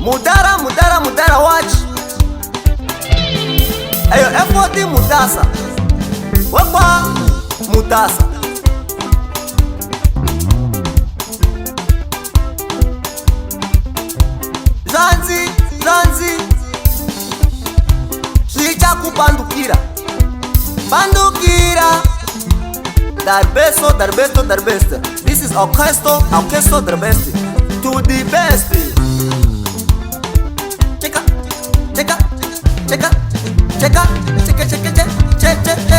Mudara watch. Ayo effort mutasa. Wekwa mutasa. Zanzi Shicha kupandukira Pandukira Darbesto This is orchestral the best to the best. Check